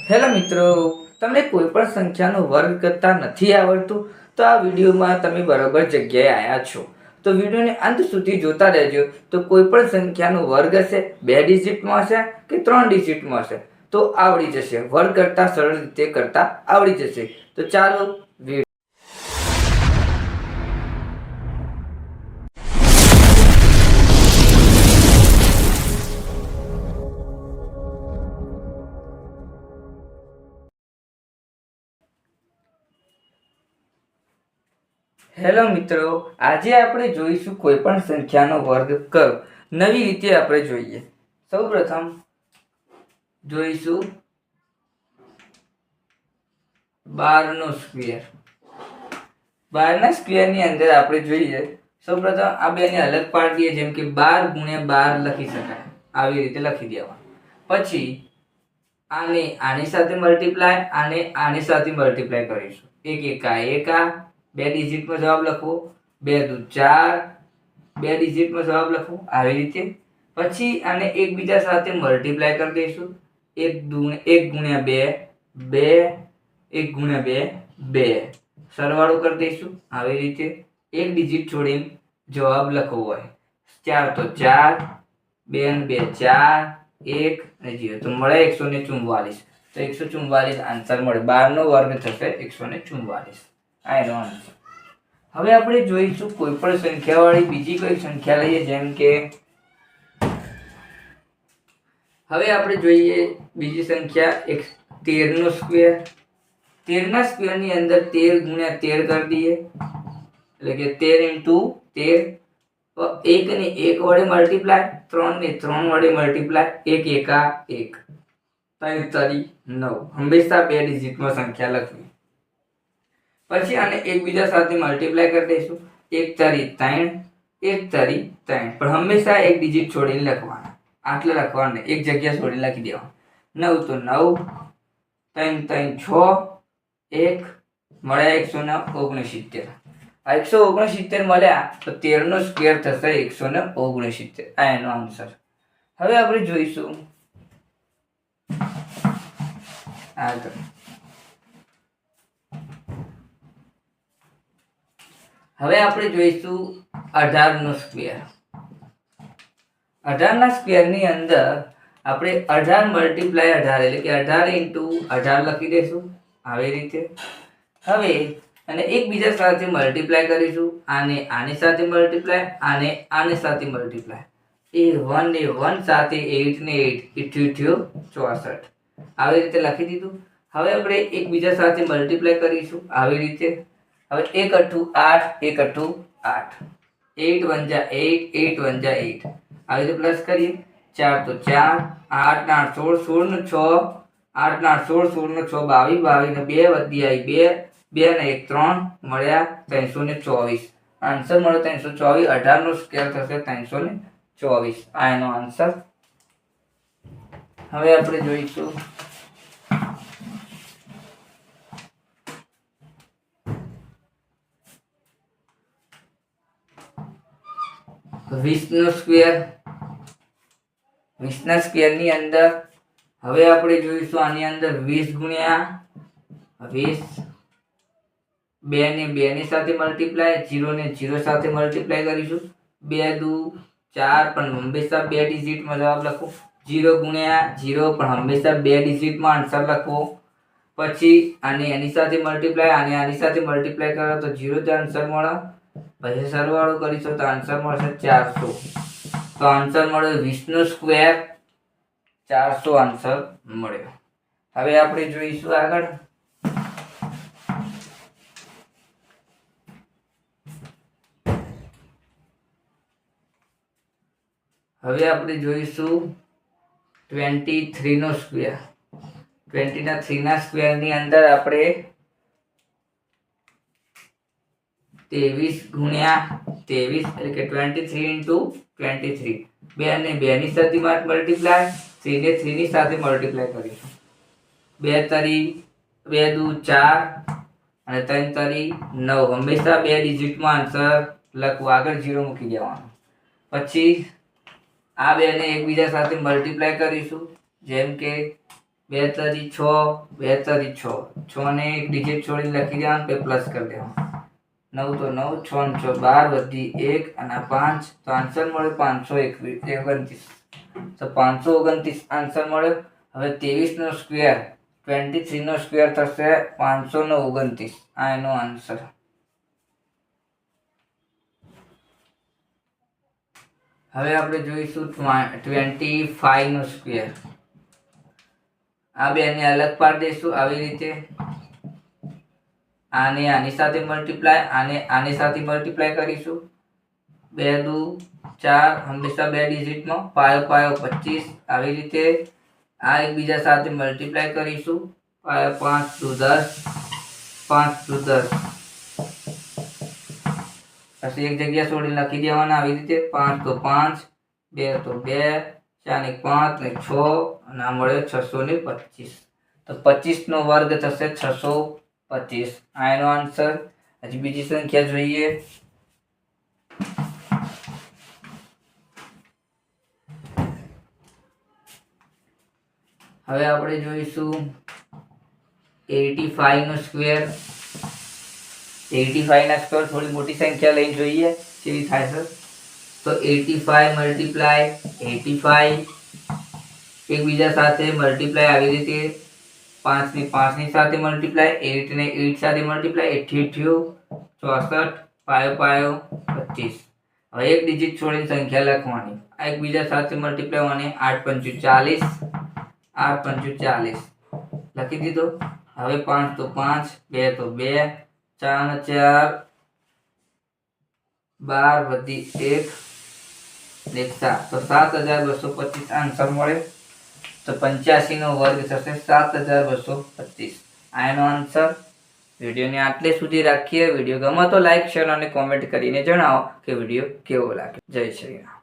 Hello મિત્રો, તમને કોઈ પણ સંખ્યાનો વર્ગ કરતા નથી આવડતું તો આ વિડીયોમાં તમે બરાબર જગ્યાએ આવ્યા છો. તો વિડીયોને અંત સુધી જોતા રહેજો. તો કોઈ પણ સંખ્યાનો વર્ગ હશે, 2 ડિજિટમાં હશે કે 3 ડિજિટમાં હશે તો આવડી જશે. વર્ગ કરતા સરળ રીતે કરતા આવડી જશે. તો ચાલો હેલો મિત્રો, આજે આપણે જોઈશું કોઈ પણ સંખ્યાનો વર્ગ કરો. નવી રીતે આપણે જોઈએ. સૌપ્રથમ જોઈશું 12 નો સ્ક્વેર. 12 ના સ્ક્વેરની અંદર આપણે જોઈએ સૌપ્રથમ આ બેને અલગ પાડી દઈએ, જેમ કે 12 ગુણ્યા 12 લખી શકાય. આવી રીતે લખી દેવાનું. પછી આને આની સાથે મલ્ટીપ્લાય, આને આની સાથે મલ્ટીપ્લાય કરીશું. એક એકા એકા, 2 ડિજિટમાં જવાબ લખવો. 2 દુ 4, 2 ડિજિટમાં જવાબ લખવો. આવી રીતે પછી આને એકબીજા સાથે મલ્ટીપ્લાય કરી દઈશું. 1 ગુણ્યા 2 2, 1 ગુણ્યા 2 2, સરવાળો કરી દઈશું. આવી રીતે એક ડિજિટ છોડીને જવાબ લખવો હોય. 4 તો 4, 2 ને 2 4, 1 અને 0 તો મળે 144. તો 144 આન્સર મળે. 12 નો વર્ગ થશે 144. આ એનો આન્સર. હવે આપણે જોઈશું કોઈ પણ સંખ્યા વાળી બીજી કોઈ સંખ્યા લઈએ, જેમ કે હવે આપણે જોઈએ બીજી સંખ્યા 13 નો સ્ક્વેર. 13 ના સ્ક્વેર ની અંદર 13 ગુણ્યા 13 કરી દઈએ, એટલે કે 13 * 13. 1 ને 1 વડે મલ્ટીપ્લાય, 3 ને 3 વડે મલ્ટીપ્લાય. 1 એકા 1, 3 તરી 9. હંમેશા 2 ડિજિટમાં સંખ્યા લખવી. પછી આને એકબીજા સાથે મલ્ટીપ્લાય કરી દઈશું. 1 તરી 3, 1 તરી 3, પણ હંમેશા એક ડિજિટ છોડીને લખવાના. આટલે લખવાના, એક જગ્યા છોડીને લખી દેવાનું. 9 તો 9, 3 3 6, 1 મળ્યા 169. આ 169 મળ્યા તો 13 નો સ્ક્વેર થશે 169. આ એનો આન્સર. હવે આપણે જોઈશું આગળ. હવે આપણે જોઈશું 18 નો સ્ક્વેર. 18 ના સ્ક્વેર ની અંદર આપણે 18 મલ્ટીપ્લાય 18, એટલે કે 18 * 18 લખી દઈશું. આવી રીતે હવે અને એકબીજા સાથે મલ્ટીપ્લાય કરીશું. આને આની સાથે મલ્ટીપ્લાય, આને આની સાથે મલ્ટીપ્લાય. એ 1 ને 1 સાથે 8 ને 8 64. આવી રીતે લખી દીધું. હવે આપણે એકબીજા સાથે મલ્ટીપ્લાય કરીશું. આવી રીતે હવે 1 * 8, 1 * 8, 8 * 8, 8 * 8. આવી રીતે પ્લસ કરીએ. 4 તો 4, 8 8 16, 16 ને 6, 8 8 16, 16 ને 6 22, 22 ને 2 વધી આવી 2, 2 ને 1 3, મળ્યા 324. આન્સર મળે 324. 18 નો સ્ક્વેર થશે 324. આ એનો આન્સર. હવે આપણે જોઈશું 20 નો સ્ક્વેર. 20 ના સ્ક્વેર ની અંદર હવે આપણે જોઈશું આની અંદર 20 ગુણ્યા 20, 2 ને 2 ની સાથે મલ્ટીપ્લાય, 0 ને 0 સાથે મલ્ટીપ્લાય કરીશું. 2 દુ 4, પણ હંમેશા 2 ડિજિટમાં જવાબ લખો. 0 ગુણ્યા 0, પણ હંમેશા 2 ડિજિટમાં આન્સર લખવો. પછી આને એની સાથે મલ્ટીપ્લાય, આને આની સાથે મલ્ટીપ્લાય કરો તો 0 જ આન્સર મળે. પછી સરવાળો કરીશું તો આન્સર મળશે 400. તો આન્સર મળ્યો 20 નો સ્ક્વેર 400 આન્સર મળ્યો. હવે આપણે જોઈશું આગળ. હવે આપણે જોઈશું 23 નો સ્ક્વેર. 23 ના સ્ક્વેર ની અંદર આપણે 23 ગુણ્યા 23, એટલે કે 23 * 23. 2 ને 2 ની સાથે મલ્ટીપ્લાય, 3 ને 3 ની સાથે મલ્ટીપ્લાય કરીશું. 2 તરી 2 દુ 4 અને 3 તરી 9. હંમેશા 2 ડિજિટમાં આન્સર લખવું. આગળ 0 મૂકી દેવાનો. પછી આ બે ને એકબીજા સાથે મલ્ટીપ્લાય કરીશું. જેમ કે 2 તરી 6, 2 તરી 6, 6 ને એક ડિજિટ છોડીને લખી દેવાનું, પછી પ્લસ કરી દેવાનું. 9 તો 9, 6 ને 6 12 વધી 1 અને 5, તો આન્સર મળ્યો 529. તો 529 આન્સર મળ્યો. હવે 23 નો સ્ક્વેર, 23 નો સ્ક્વેર થશે 529. આ એનો આન્સર. હવે આપણે જોઈશું 25 નો સ્ક્વેર. આ બેને અલગ પાડી દઈશું આવી રીતે. આને આની સાથે મલ્ટીપ્લાય, આને આની સાથે મલ્ટીપ્લાય કરીશું. 2 દુ 4, હંમેશા 2 ડિજિટમાં. પાયો પાયો 25 આવી રીતે. આ એકબીજા સાથે મલ્ટીપ્લાય કરીશું. પાયો 5 દુ 10, 5 દુ 10. પછી એક જગ્યા છોડીને લખી દેવાના આવી રીતે. 5 તો 5, 2 તો 2, 4 ને 5 ને 6 અને આ મળ્યો 625. તો 25 નો વર્ગ થશે 625. આ એનો આન્સર. હજી બીજી સંખ્યા જોઈએ. હવે આપણે જોઈશું 85 નો સ્ક્વેર. 85 ના સ્ક્વેર થોડી મોટી સંખ્યા લઈને જોઈએ કેવી થાય છે. તો 85 મલ્ટીપ્લાય 85 એકબીજા સાથે મલ્ટીપ્લાય આવી રીતે. 5 ને 5 ની સાથે મલ્ટીપ્લાય, 8 ને 8 સાથે મલ્ટીપ્લાય, 88 64, પાયો પાયો 25. હવે એક ડિજિટ છોડીને સંખ્યા લખવાની. આ એકબીજા સાથે મલ્ટીપ્લાય અને 8 પંચું 40, 8 પંચું 40 લખી દીધો. હવે 5 તો 5, 2 તો 2, 4 ને 4 12 વધી 1 ને 7, તો 7225 આન્સર મળે. તો 85 નો વર્ગ થશે 7225. આ એનો આન્સર. વિડીયોને આટલે સુધી રાખીએ. વિડીયો ગમે તો લાઈક, શેર અને કોમેન્ટ કરીને જણાવો કે વિડીયો કેવો લાગે. જય શ્રી રામ.